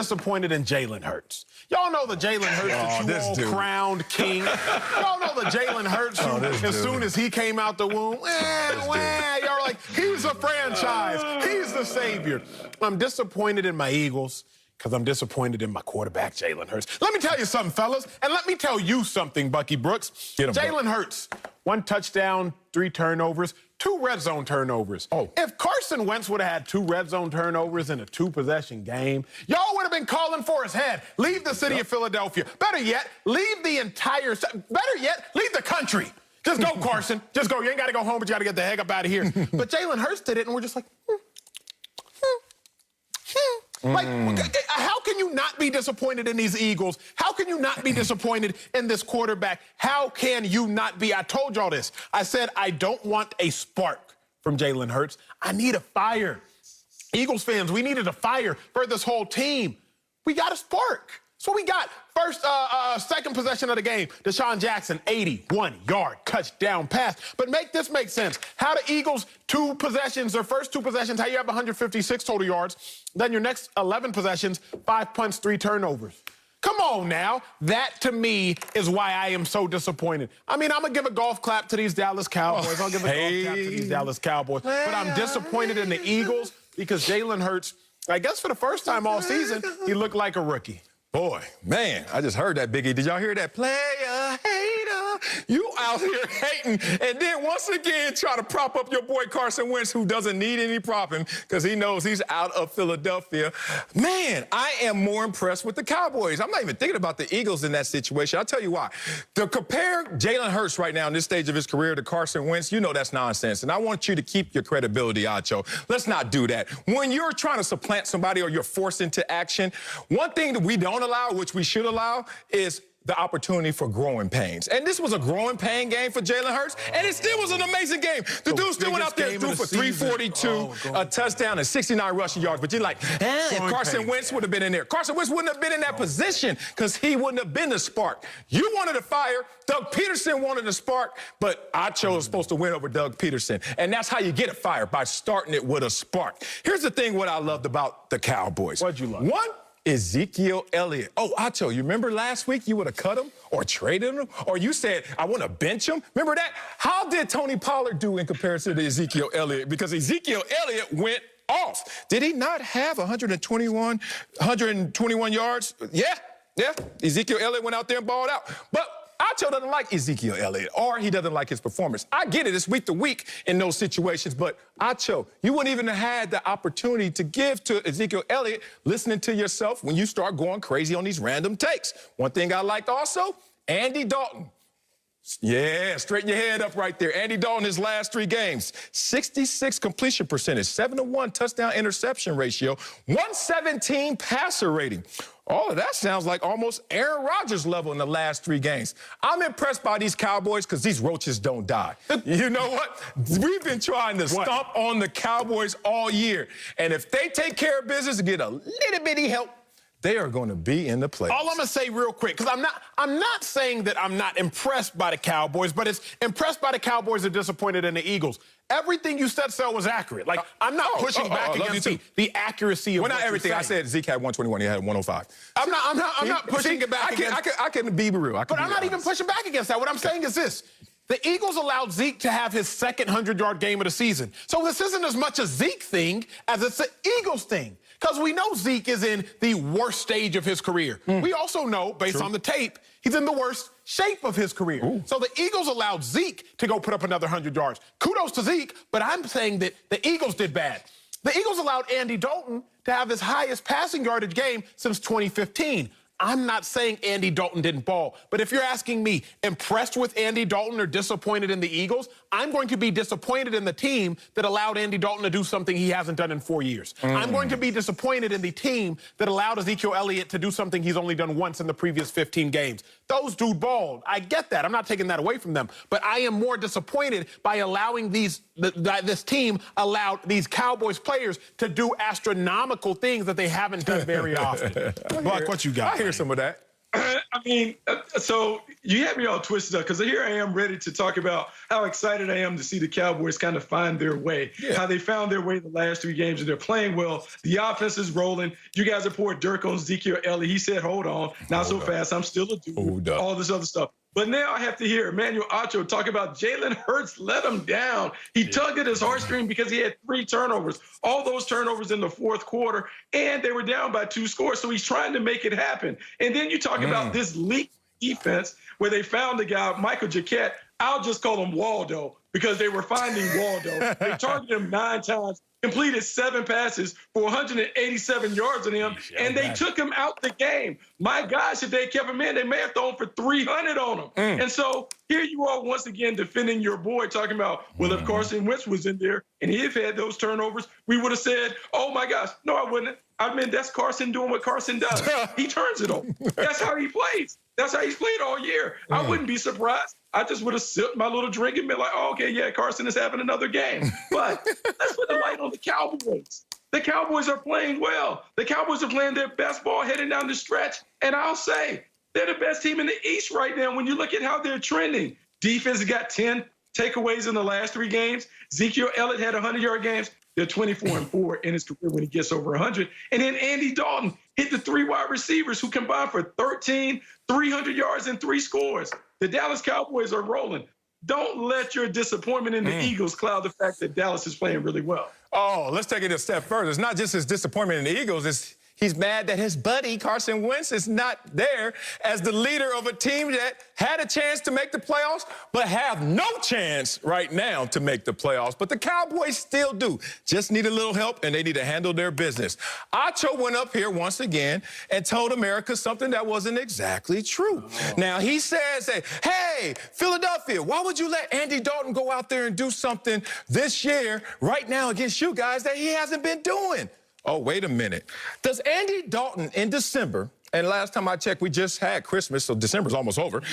Disappointed in Jalen Hurts. Y'all know the Jalen Hurts that you all crowned king. Y'all know the Jalen Hurts as soon as he came out the womb. Y'all are like, he's a franchise. He's the savior. I'm disappointed in my Eagles because I'm disappointed in my quarterback, Jalen Hurts. Let me tell you something, fellas, and let me tell you something, Bucky Brooks. Jalen Hurts, 1 touchdown, 3 turnovers, 2 red zone turnovers. If Carson Wentz would have had 2 red zone turnovers in a 2-possession game, y'all would have been calling for his head. Leave the city of Philadelphia. Better yet, leave the entire, better yet, leave the country. Just go, Carson. Just go. You ain't got to go home, but you got to get the heck up out of here. But Jalen Hurts did it, and we're just like, Like, how can you not be disappointed in these Eagles? How can you not be disappointed in this quarterback? How can you not be? I told y'all this. I said I don't want a spark from Jalen Hurts. I need a fire. Eagles fans, we needed a fire for this whole team. We got a spark. So we got second possession of the game. Deshaun Jackson, 81-yard touchdown pass. But make this make sense. How the Eagles, 2 possessions, their first 2 possessions, how you have 156 total yards. Then your next 11 possessions, 5 punts, 3 turnovers. Come on now. That, to me, is why I am so disappointed. I mean, I'm going to give a golf clap to these Dallas Cowboys. I'll give a golf clap to these Dallas Cowboys. But I'm disappointed in the Eagles because Jalen Hurts, I guess for the first time all season, he looked like a rookie. Boy, man, I just heard that, Biggie. Did y'all hear that? Player hater, you out here hating, and then once again try to prop up your boy Carson Wentz, who doesn't need any propping because he knows he's out of Philadelphia. Man, I am more impressed with the Cowboys. I'm not even thinking about the Eagles in that situation. I'll tell you why. To compare Jalen Hurts right now in this stage of his career to Carson Wentz, you know that's nonsense, and I want you to keep your credibility, Acho. Let's not do that. When you're trying to supplant somebody or you're forced into action, one thing that we don't allow, which we should allow, is the opportunity for growing pains. And this was a growing pain game for Jalen Hurts, and it still was an amazing game. The dude still went out there and threw for 342, a touchdown, and 69 rushing yards. But you're like, if Carson Wentz would have been in there. Carson Wentz wouldn't have been in that position because he wouldn't have been the spark. You wanted a fire. Doug Peterson wanted a spark, but Acho was supposed to win over Doug Peterson. And that's how you get a fire, by starting it with a spark. Here's the thing what I loved about the Cowboys. What'd you love? One, Ezekiel Elliott. Oh, Acho, you remember last week you would have cut him or traded him? Or you said, I want to bench him? Remember that? How did Tony Pollard do in comparison to Ezekiel Elliott? Because Ezekiel Elliott went off. Did he not have 121 yards? Yeah. Ezekiel Elliott went out there and balled out. But Acho doesn't like Ezekiel Elliott, or he doesn't like his performance. I get it. It's week to week in those situations. But, Acho, you wouldn't even have had the opportunity to give to Ezekiel Elliott listening to yourself when you start going crazy on these random takes. One thing I liked also, Andy Dalton. Yeah, straighten your head up right there. Andy Dalton, his last 3 games, 66 completion percentage, 7-to-1 touchdown interception ratio, 117 passer rating. All of that sounds like almost Aaron Rodgers level in the last 3 games. I'm impressed by these Cowboys because these roaches don't die. You know what? We've been trying to stomp on the Cowboys all year. And if they take care of business and get a little bitty help, they are going to be in the playoffs. All I'm going to say real quick, because I'm not saying that I'm not impressed by the Cowboys, but it's impressed by the Cowboys and disappointed in the Eagles. Everything you said, Sel, was accurate. Like, I'm not pushing back against the accuracy of not everything. I said Zeke had 121. He had 105. I'm not pushing it back against... I can be real. But I'm not even pushing back against that. What I'm saying is this. The Eagles allowed Zeke to have his second 100-yard game of the season. So this isn't as much a Zeke thing as it's an Eagles thing. Because we know Zeke is in the worst stage of his career. We also know, based on the tape, he's in the worst shape of his career. So the Eagles allowed Zeke to go put up another 100 yards. Kudos to Zeke, but I'm saying that the Eagles did bad. The Eagles allowed Andy Dalton to have his highest passing yardage game since 2015. I'm not saying Andy Dalton didn't ball, but if you're asking me, impressed with Andy Dalton or disappointed in the Eagles, I'm going to be disappointed in the team that allowed Andy Dalton to do something he hasn't done in 4 years. I'm going to be disappointed in the team that allowed Ezekiel Elliott to do something he's only done once in the previous 15 games. Those dudes balled. I get that. I'm not taking that away from them. But I am more disappointed by allowing this team allowed these Cowboys players to do astronomical things that they haven't done very often. Buck, what you got? I hear some of that. I mean, so you had me all twisted up because here I am ready to talk about how excited I am to see the Cowboys kind of find their way, how they found their way the last 3 games, and they're playing well. The offense is rolling. You guys have poured dirt on Ezekiel Elliott. He said, hold on, not so fast. I'm still a dude. All this other stuff. But now I have to hear Emmanuel Acho talk about Jalen Hurts let him down. He tugged at his heartstring because he had 3 turnovers, all those turnovers in the 4th quarter, and they were down by 2 scores. So he's trying to make it happen. And then you talk about this leak defense where they found a guy, Michael Jacquet. I'll just call him Waldo because they were finding Waldo. They targeted him 9 times, completed 7 passes for 187 yards on him, and they took him out the game. My gosh, if they kept him in, they may have thrown for 300 on him. And so here you are once again defending your boy, talking about, well, if Carson Wentz was in there and he had those turnovers, we would have said, oh, my gosh. No, I wouldn't. I mean, that's Carson doing what Carson does. He turns it over. That's how he plays. That's how he's played all year. I wouldn't be surprised. I just would have sipped my little drink and been like, oh, okay, yeah, Carson is having another game. But let's put the light on the Cowboys. The Cowboys are playing well. The Cowboys are playing their best ball heading down the stretch. And I'll say, they're the best team in the East right now when you look at how they're trending. Defense has got 10 takeaways in the last 3 games. Ezekiel Elliott had 100-yard games. They're 24-4 in his career when he gets over 100. And then Andy Dalton hit the 3 wide receivers who combined for 13, 300 yards and 3 scores. The Dallas Cowboys are rolling. Don't let your disappointment in the Eagles cloud the fact that Dallas is playing really well. Oh, let's take it a step further. It's not just his disappointment in the Eagles. He's mad that his buddy, Carson Wentz, is not there as the leader of a team that had a chance to make the playoffs, but have no chance right now to make the playoffs. But the Cowboys still do. Just need a little help, and they need to handle their business. Acho went up here once again and told America something that wasn't exactly true. Now, he says, hey, Philadelphia, why would you let Andy Dalton go out there and do something this year right now against you guys that he hasn't been doing? Oh, wait a minute. Does Andy Dalton in December, and last time I checked, we just had Christmas, so December's almost over,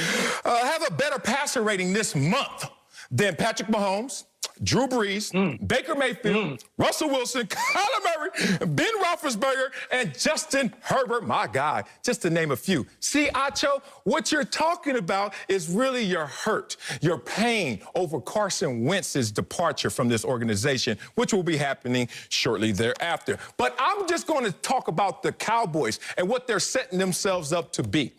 have a better passer rating this month than Patrick Mahomes, Drew Brees, Baker Mayfield, Russell Wilson, Kyler Murray, Ben Roethlisberger, and Justin Herbert, my guy, just to name a few. See, Acho, what you're talking about is really your hurt, your pain over Carson Wentz's departure from this organization, which will be happening shortly thereafter. But I'm just going to talk about the Cowboys and what they're setting themselves up to be.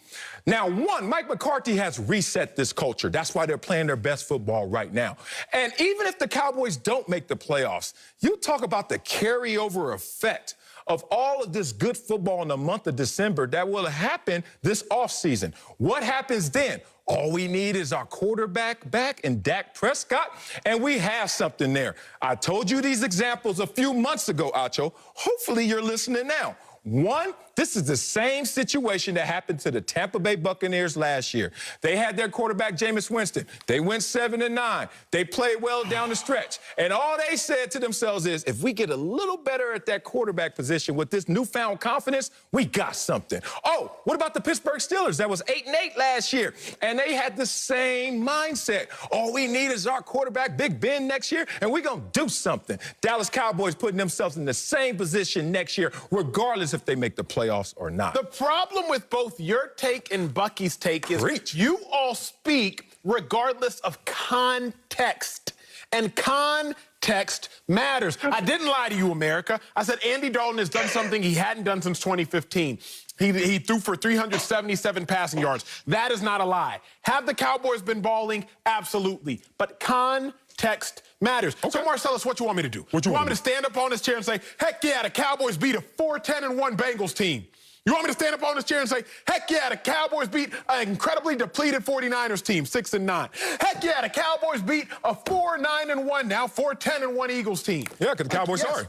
Now, one, Mike McCarthy has reset this culture. That's why they're playing their best football right now. And even if the Cowboys don't make the playoffs, you talk about the carryover effect of all of this good football in the month of December that will happen this offseason. What happens then? All we need is our quarterback back in Dak Prescott, and we have something there. I told you these examples a few months ago, Acho. Hopefully you're listening now. One, this is the same situation that happened to the Tampa Bay Buccaneers last year. They had their quarterback, Jameis Winston. They went 7-9. They played well down the stretch. And all they said to themselves is, if we get a little better at that quarterback position with this newfound confidence, we got something. Oh, what about the Pittsburgh Steelers? That was 8-8 last year. And they had the same mindset. All we need is our quarterback, Big Ben, next year, and we're going to do something. Dallas Cowboys putting themselves in the same position next year, regardless if they make the playoffs or not. The problem with both your take and Bucky's take is you all speak regardless of context. And context matters. I didn't lie to you, America. I said Andy Dalton has done something he hadn't done since 2015. He threw for 377 passing yards. That is not a lie. Have the Cowboys been balling? Absolutely. But context matters. Okay. So, Marcellus, what you want me to do? What you want me to stand up on this chair and say, heck yeah, the Cowboys beat a 4-10-1 Bengals team? You want me to stand up on this chair and say, heck yeah, the Cowboys beat an incredibly depleted 49ers team, 6-9. Heck yeah, the Cowboys beat a 4-9-1, now 4-10-1 Eagles team. Yeah, because the Cowboys are.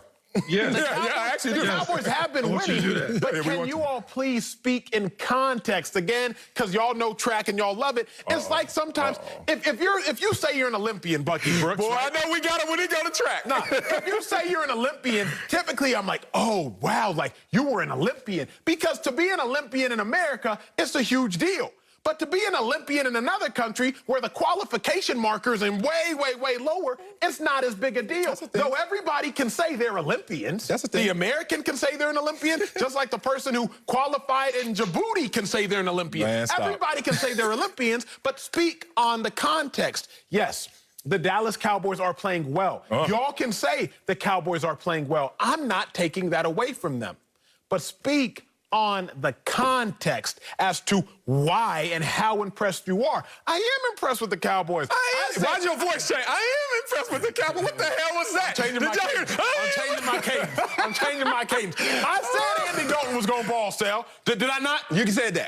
Yeah, I actually do. The Cowboys have been winning, but can you all please speak in context again? Because y'all know track and y'all love it. It's like sometimes if you say you're an Olympian, Bucky Brooks. Boy, I know we got it when he go to track. No, if you say you're an Olympian, typically I'm like, oh wow, like you were an Olympian, because to be an Olympian in America, it's a huge deal. But to be an Olympian in another country where the qualification markers are way, way, way lower, it's not as big a deal. Though everybody can say they're Olympians. That's the thing. The American can say they're an Olympian, just like the person who qualified in Djibouti can say they're an Olympian. Man, stop. Everybody can say they're Olympians, but speak on the context. Yes, the Dallas Cowboys are playing well. Y'all can say the Cowboys are playing well. I'm not taking that away from them. But speak on the context as to why and how impressed you are. I am impressed with the Cowboys. Why'd your voice change? I am impressed with the Cowboys. What the hell was that? I'm changing my cadence. I'm changing my cadence. I said Andy Dalton was going to ball, Sal. Did I not? You said that.